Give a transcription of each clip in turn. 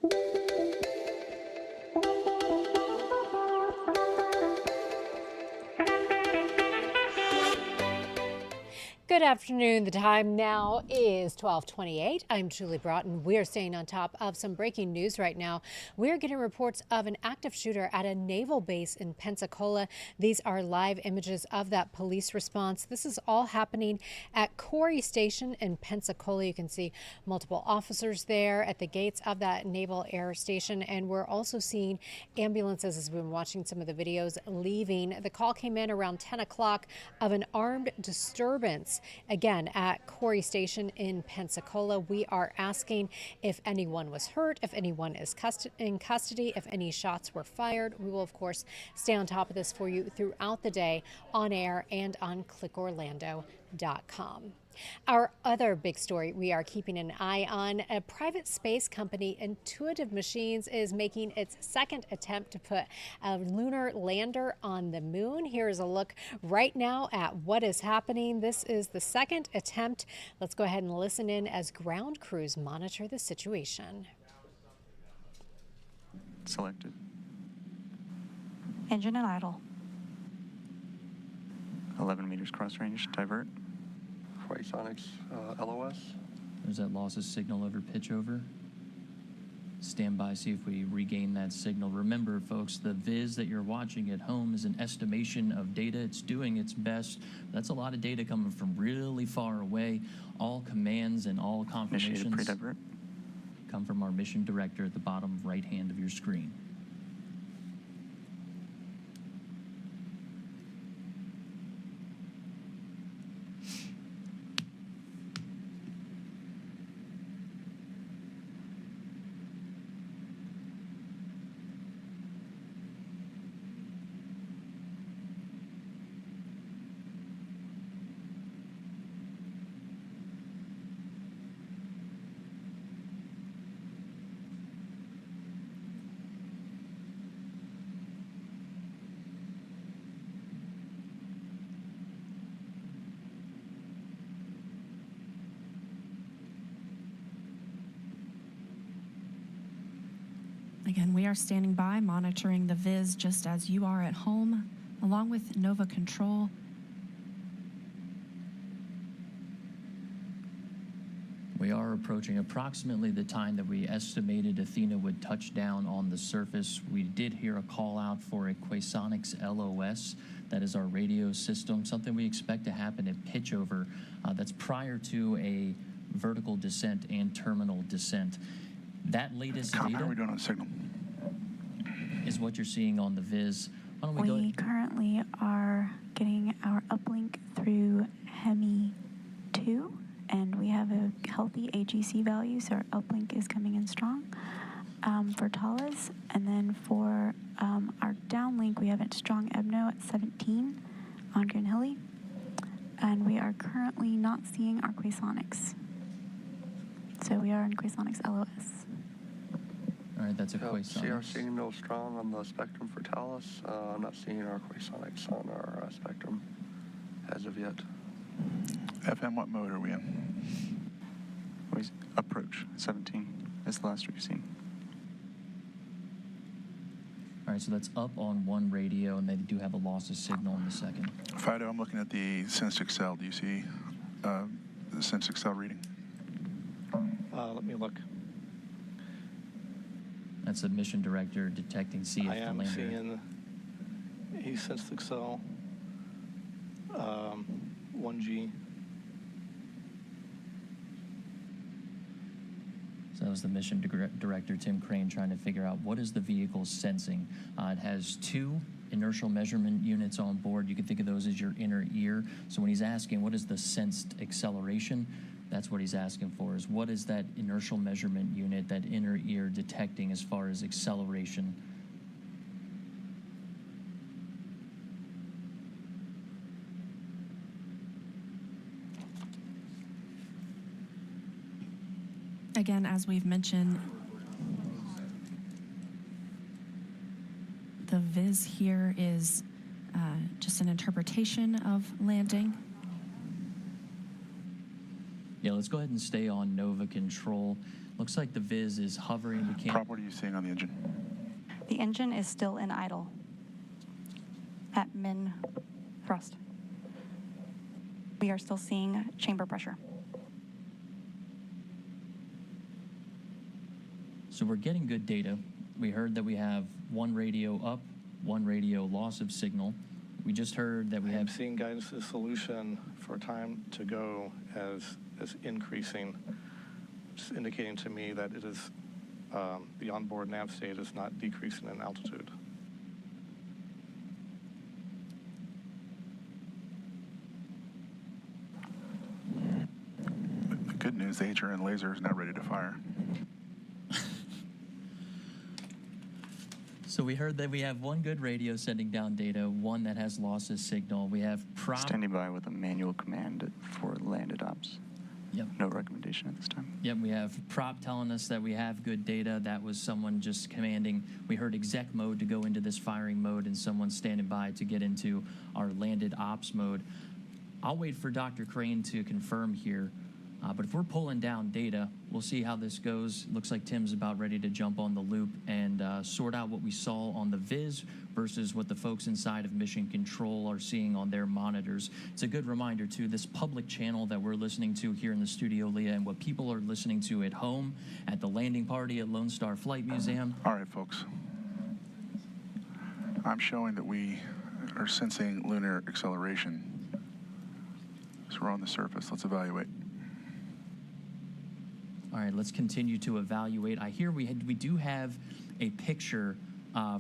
Good afternoon. The time now is 12:28. I'm Julie Broughton. We're staying on top of some breaking news right now. We're getting reports of an active shooter at a naval base in Pensacola. These are live images of that police response. This is all happening at Corey Station in Pensacola. You can see multiple officers there at the gates of that naval air station. And we're also seeing ambulances, as we've been watching some of the videos, leaving. The call came in around 10 o'clock of an armed disturbance. Again, at Corey Station in Pensacola. We are asking if anyone was hurt, if anyone is in custody, if any shots were fired. We will, of course, stay on top of this for you throughout the day on air and on clickorlando.com. Our other big story we are keeping an eye on, a private space company, Intuitive Machines, is making its second attempt to put a lunar lander on the moon. Here is a look right now at what is happening. This is the second attempt. Let's go ahead and listen in as ground crews monitor the situation. Selected. Engine at idle. 11 meters cross range, divert. Sonics LOS. There's that loss of signal over pitch over. Stand by, see if we regain that signal. Remember, folks, the viz that you're watching at home is an estimation of data. It's doing its best. That's a lot of data coming from really far away. All commands and all confirmations Pre-divert. come from our mission director at the bottom right hand of your screen. Again, we are standing by, monitoring the viz just as you are at home, along with Nova Control. We are approaching approximately the time that we estimated Athena would touch down on the surface. We did hear a call out for a Quasonics LOS. That is our radio system, something we expect to happen at pitch over. That's prior to a vertical descent and terminal descent. That latest How data are we doing on signal? is what you're seeing on the viz. Why don't we go We currently are getting our uplink through IM-2, and we have a healthy AGC value, so our uplink is coming in strong for Talas. And then for our downlink, we have a strong EBNO at 17 on Green Hilly, and we are currently not seeing our Quasonics. So we are in Quasonics LOS. All right, that's a See our Quasonics. signal strong on the spectrum for Talos. I'm not seeing our Quasonics on our spectrum as of yet. FM, what mode are we in? Approach 17 is the last we've seen. All right, so that's up on one radio, and they do have a loss of signal in the second. Fido, I'm looking at the Sense-Excel. Do you see the Sense-Excel reading? Let me look. That's the mission director detecting see if I the am lander. seeing he sensed Excel 1G. So that was the mission director, Tim Crane, trying to figure out what is the vehicle sensing. It has two inertial measurement units on board. You can think of those as your inner ear. So when he's asking what is the sensed acceleration, that's what he's asking for, is what is that inertial measurement unit, that inner ear, detecting as far as acceleration. Again, as we've mentioned, the viz here is just an interpretation of landing. Yeah, let's go ahead and stay on Nova Control. Looks like the Viz is hovering. We can't. Prop, what are you seeing on the engine? The engine is still in idle at min thrust. We are still seeing chamber pressure. So we're getting good data. We heard that we have one radio up, one radio loss of signal. We just heard that we I'm have. seeing guidance to solution for time to go as increasing, which is indicating to me that it is the onboard nav state is not decreasing in altitude. The good news, the HRN laser is now ready to fire. So we heard that we have one good radio sending down data, one that has loss of signal. We have prop. Standing by with a manual command for landed ops. Yep. No recommendation at this time. Yep, we have prop telling us that we have good data. That was someone just commanding. We heard exec mode to go into this firing mode and someone standing by to get into our landed ops mode. I'll wait for Dr. Crane to confirm here. But if we're pulling down data, we'll see how this goes. Looks like Tim's about ready to jump on the loop and sort out what we saw on the Viz versus what the folks inside of Mission Control are seeing on their monitors. It's a good reminder, too, this public channel that we're listening to here in the studio, Leah, and what people are listening to at home, at the landing party at Lone Star Flight Museum. All right, folks. I'm showing that we are sensing lunar acceleration. So we're on the surface. Let's evaluate. All right, let's continue to evaluate. I hear we do have a picture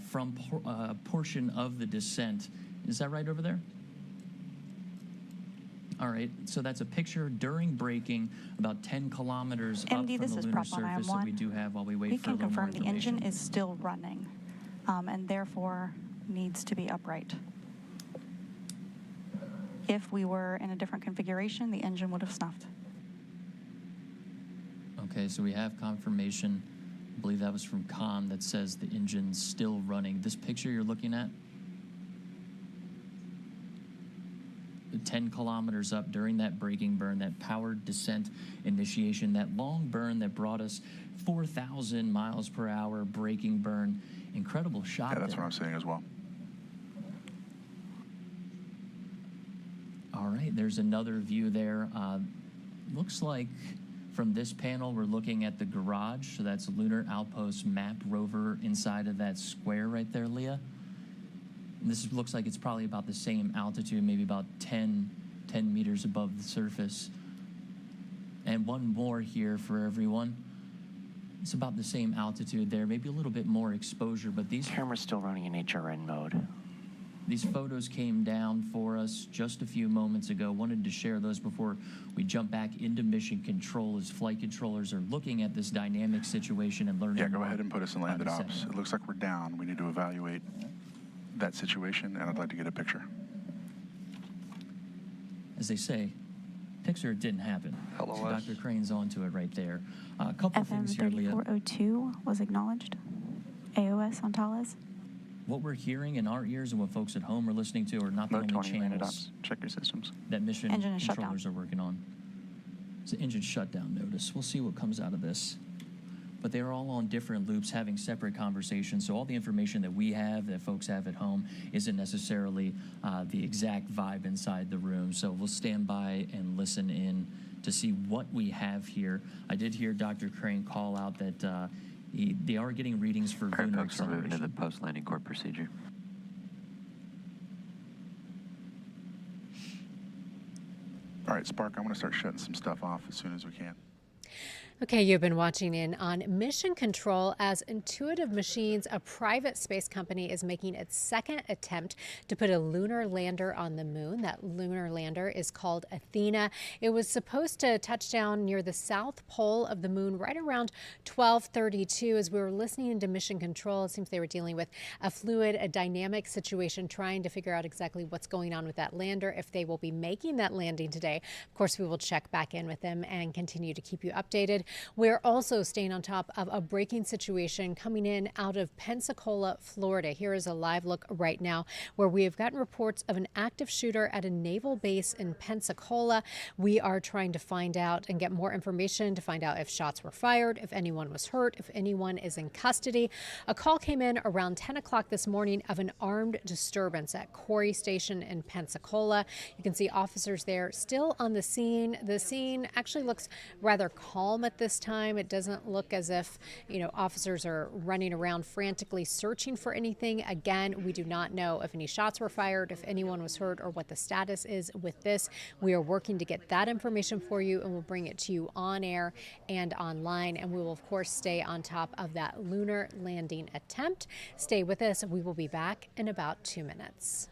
from a portion of the descent. Is that right over there? All right, so that's a picture during braking, about 10 kilometers up MD, from this the is lunar prop on surface that IM-1. we do have while we wait We for a can little more confirm the engine information. is still running and therefore needs to be upright. If we were in a different configuration, the engine would have snuffed. Okay, so we have confirmation. I believe that was from Con that says the engine's still running. This picture you're looking at, the 10 kilometers up during that braking burn, that powered descent initiation, that long burn that brought us 4,000 miles per hour braking burn. Incredible shot. Yeah, that's there. what I'm saying as well. All right, there's another view there. Looks like from this panel, we're looking at the garage. So that's Lunar Outpost Map Rover inside of that square right there, Leah. And this looks like it's probably about the same altitude, maybe about 10 meters above the surface. And one more here for everyone. It's about the same altitude there, maybe a little bit more exposure, but these Camera's still running in HRN mode. These photos came down for us just a few moments ago. Wanted to share those before we jump back into Mission Control as flight controllers are looking at this dynamic situation and learning. Yeah, go more ahead and put us in landed about the ops. setting. It looks like we're down. We need to evaluate that situation, and I'd like to get a picture. As they say, picture it didn't happen. So LOS. Dr. Crane's onto it right there. A couple FM things here, Leah. 3402 was acknowledged. AOS on Thales. What we're hearing in our ears and what folks at home are listening to are not the Mode only 20 landed channels ops. Check your systems. that Mission Engine is shut down. controllers are working on. It's an engine shutdown notice. We'll see what comes out of this. But they're all on different loops having separate conversations. So all the information that we have, that folks have at home, isn't necessarily the exact vibe inside the room. So we'll stand by and listen in to see what we have here. I did hear Dr. Crane call out that they are getting readings for Alright, lunar folks, we're moving to the acceleration. post-landing court procedure. All right, Spark, I'm going to start shutting some stuff off as soon as we can. Okay, you've been watching in on Mission Control as Intuitive Machines, a private space company, is making its second attempt to put a lunar lander on the moon. That lunar lander is called Athena. It was supposed to touch down near the south pole of the moon right around 12:32. As we were listening into Mission Control, it seems they were dealing with a dynamic situation, trying to figure out exactly what's going on with that lander, if they will be making that landing today. Of course, we will check back in with them and continue to keep you updated. We're also staying on top of a breaking situation coming in out of Pensacola, Florida. Here is a live look right now where we have gotten reports of an active shooter at a naval base in Pensacola. We are trying to find out and get more information to find out if shots were fired, if anyone was hurt, if anyone is in custody. A call came in around 10 o'clock this morning of an armed disturbance at Corey Station in Pensacola. You can see officers there still on the scene. The scene actually looks rather calm at this time. It doesn't look as if, officers are running around frantically searching for anything. Again, we do not know if any shots were fired, if anyone was hurt, or what the status is with this. We are working to get that information for you, and we'll bring it to you on air and online. And we will, of course, stay on top of that lunar landing attempt. Stay with us. We will be back in about 2 minutes.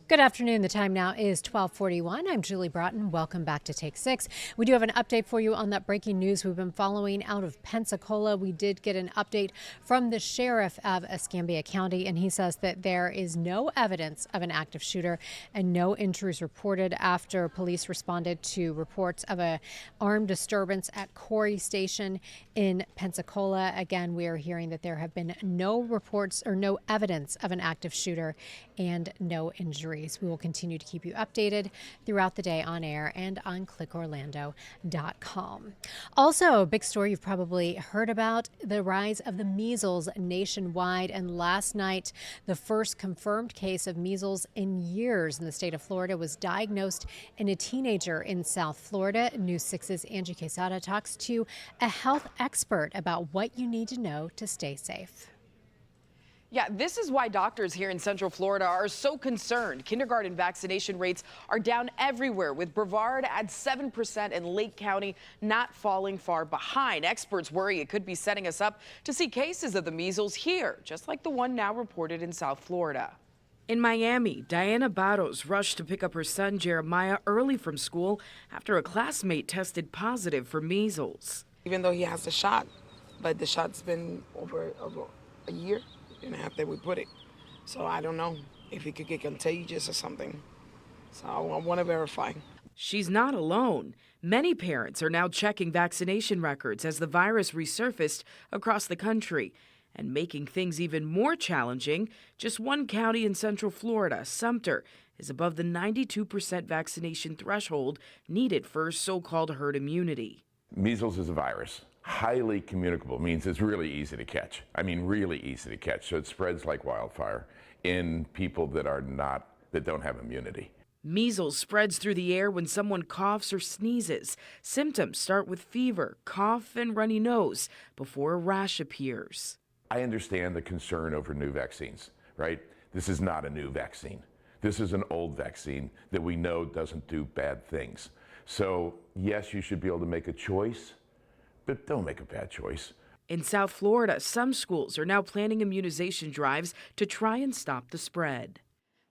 Good afternoon. The time now is 12:41. I'm Julie Broughton. Welcome back to Take 6. We do have an update for you on that breaking news we've been following out of Pensacola. We did get an update from the sheriff of Escambia County, and he says that there is no evidence of an active shooter and no injuries reported after police responded to reports of a armed disturbance at Corey Station in Pensacola. Again, we are hearing that there have been no reports or no evidence of an active shooter and no injuries. We will continue to keep you updated throughout the day on air and on clickorlando.com. Also, a big story you've probably heard about, the rise of the measles nationwide. And last night, the first confirmed case of measles in years in the state of Florida was diagnosed in a teenager in South Florida. News 6's Angie Quesada talks to a health expert about what you need to know to stay safe. Yeah, this is why doctors here in Central Florida are so concerned. Kindergarten vaccination rates are down everywhere, with Brevard at 7% and Lake County not falling far behind. Experts worry it could be setting us up to see cases of the measles here, just like the one now reported in South Florida. In Miami, Diana Barros rushed to pick up her son Jeremiah early from school after a classmate tested positive for measles. Even though he has a shot, but the shot's been over a year and a half that we put it. So I don't know if it could get contagious or something. So I want to verify. She's not alone. Many parents are now checking vaccination records as the virus resurfaced across the country. And making things even more challenging, just one county in Central Florida, Sumter, is above the 92% vaccination threshold needed for so-called herd immunity. Measles is a virus, highly communicable, means it's really easy to catch. I mean, really easy to catch. So it spreads like wildfire in people that don't have immunity. Measles spreads through the air when someone coughs or sneezes. Symptoms start with fever, cough, and runny nose before a rash appears. I understand the concern over new vaccines, right? This is not a new vaccine. This is an old vaccine that we know doesn't do bad things. So yes, you should be able to make a choice, but don't make a bad choice. In South Florida, some schools are now planning immunization drives to try and stop the spread.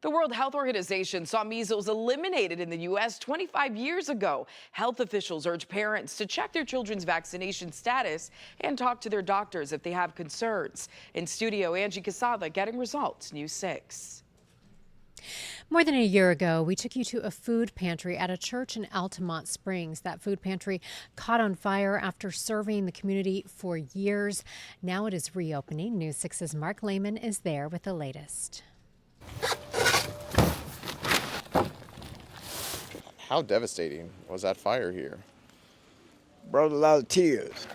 The World Health Organization saw measles eliminated in the U.S. 25 years ago. Health officials urge parents to check their children's vaccination status and talk to their doctors if they have concerns. In studio, Angie Casada getting results, News 6. More than a year ago, we took you to a food pantry at a church in Altamont Springs. That food pantry caught on fire after serving the community for years. Now it is reopening. News 6's Mark Lehman is there with the latest. How devastating was that fire here? Brought a lot of tears.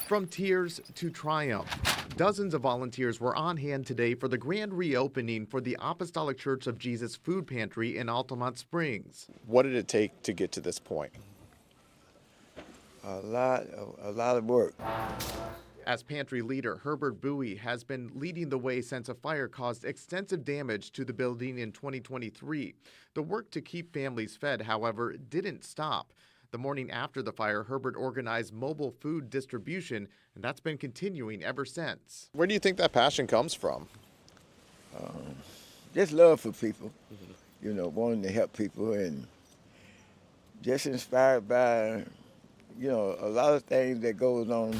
From tears to triumph, dozens of volunteers were on hand today for the grand reopening for the Apostolic Church of Jesus Food Pantry in Altamont Springs. What did it take to get to this point? A lot of work. As pantry leader, Herbert Bowie has been leading the way since a fire caused extensive damage to the building in 2023. The work to keep families fed, however, didn't stop. The morning after the fire, Herbert organized mobile food distribution, and that's been continuing ever since. Where do you think that passion comes from? Just love for people, you know, wanting to help people, and just inspired by, you know, a lot of things that goes on.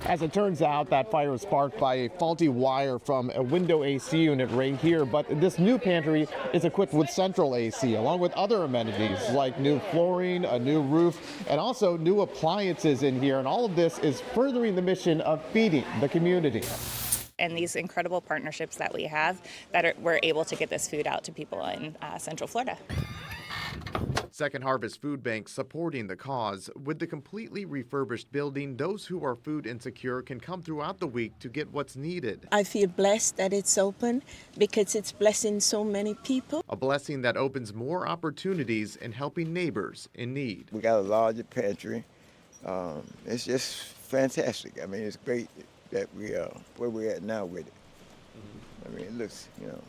As it turns out, that fire was sparked by a faulty wire from a window AC unit right here, but this new pantry is equipped with central AC, along with other amenities like new flooring, a new roof, and also new appliances in here. And all of this is furthering the mission of feeding the community. And these incredible partnerships that we have, we're able to get this food out to people in Central Florida. Second Harvest Food Bank supporting the cause. With the completely refurbished building, those who are food insecure can come throughout the week to get what's needed. I feel blessed that it's open because it's blessing so many people. A blessing that opens more opportunities in helping neighbors in need. We got a larger pantry. It's just fantastic. I mean, it's great that we where we're at now with it. I mean, it looks, you know,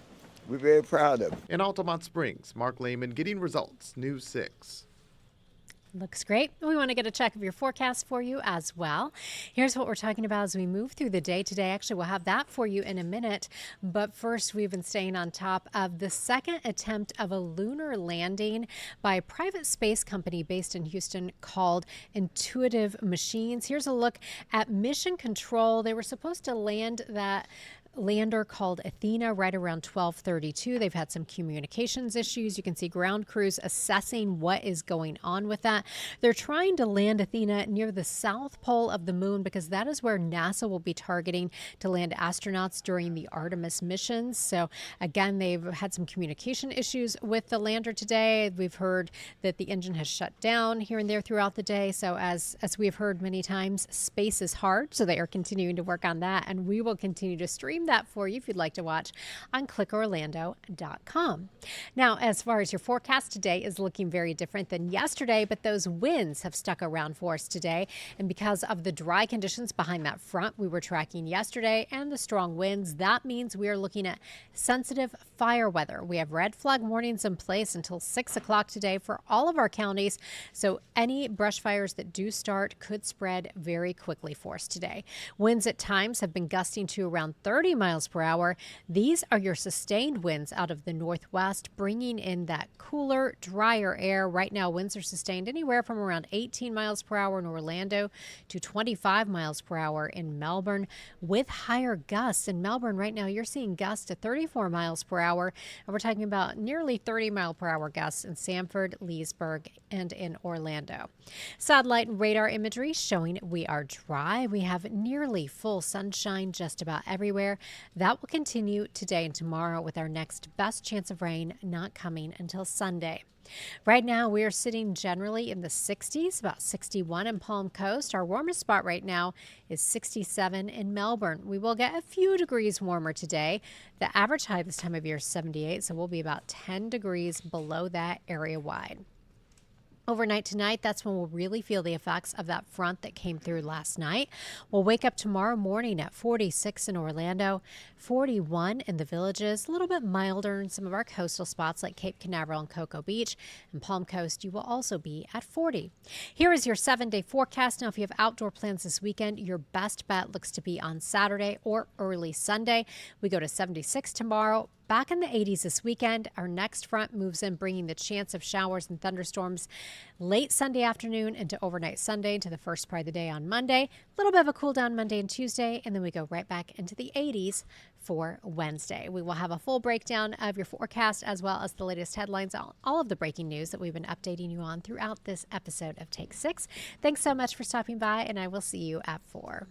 we're very proud of it. In Altamont Springs, Mark Lehman getting results, News 6. Looks great. We want to get a check of your forecast for you as well. Here's what we're talking about as we move through the day today. Actually, we'll have that for you in a minute. But first, we've been staying on top of the second attempt of a lunar landing by a private space company based in Houston called Intuitive Machines. Here's a look at mission control. They were supposed to land that lander called Athena right around 12:32. They've had some communications issues. You can see ground crews assessing what is going on with that. They're trying to land Athena near the south pole of the moon because that is where NASA will be targeting to land astronauts during the Artemis missions. So again, they've had some communication issues with the lander today. We've heard that the engine has shut down here and there throughout the day. So as we've heard many times, space is hard. So they are continuing to work on that, and we will continue to stream that for you if you'd like to watch on clickorlando.com. Now, as far as your forecast today is looking very different than yesterday, but those winds have stuck around for us today. And because of the dry conditions behind that front we were tracking yesterday and the strong winds, that means we are looking at sensitive fire weather. We have red flag warnings in place until 6 o'clock today for all of our counties. So any brush fires that do start could spread very quickly for us today. Winds at times have been gusting to around 30 miles per hour. These are your sustained winds out of the northwest, bringing in that cooler, drier air. Right now, winds are sustained anywhere from around 18 miles per hour in Orlando to 25 miles per hour in Melbourne, with higher gusts. In Melbourne right now, you're seeing gusts to 34 miles per hour, and we're talking about nearly 30 mile per hour gusts in Sanford, Leesburg, and in Orlando. Satellite and radar imagery showing we are dry. We have nearly full sunshine just about everywhere. That will continue today and tomorrow, with our next best chance of rain not coming until Sunday. Right now, we are sitting generally in the 60s, about 61 in Palm Coast. Our warmest spot right now is 67 in Melbourne. We will get a few degrees warmer today. The average high this time of year is 78, so we'll be about 10 degrees below that area-wide. Overnight tonight, that's when we'll really feel the effects of that front that came through last night. We'll wake up tomorrow morning at 46 in Orlando, 41 in the Villages, a little bit milder in some of our coastal spots like Cape Canaveral and Cocoa Beach. And Palm Coast, you will also be at 40. Here is your 7-day forecast. Now, if you have outdoor plans this weekend, your best bet looks to be on Saturday or early Sunday. We go to 76 tomorrow. Back in the 80s this weekend. Our next front moves in, bringing the chance of showers and thunderstorms late Sunday afternoon into overnight Sunday into the first part of the day on Monday. A little bit of a cool down Monday and Tuesday, and then we go right back into the 80s for Wednesday. We will have a full breakdown of your forecast as well as the latest headlines, all of the breaking news that we've been updating you on throughout this episode of Take 6. Thanks so much for stopping by, and I will see you at 4.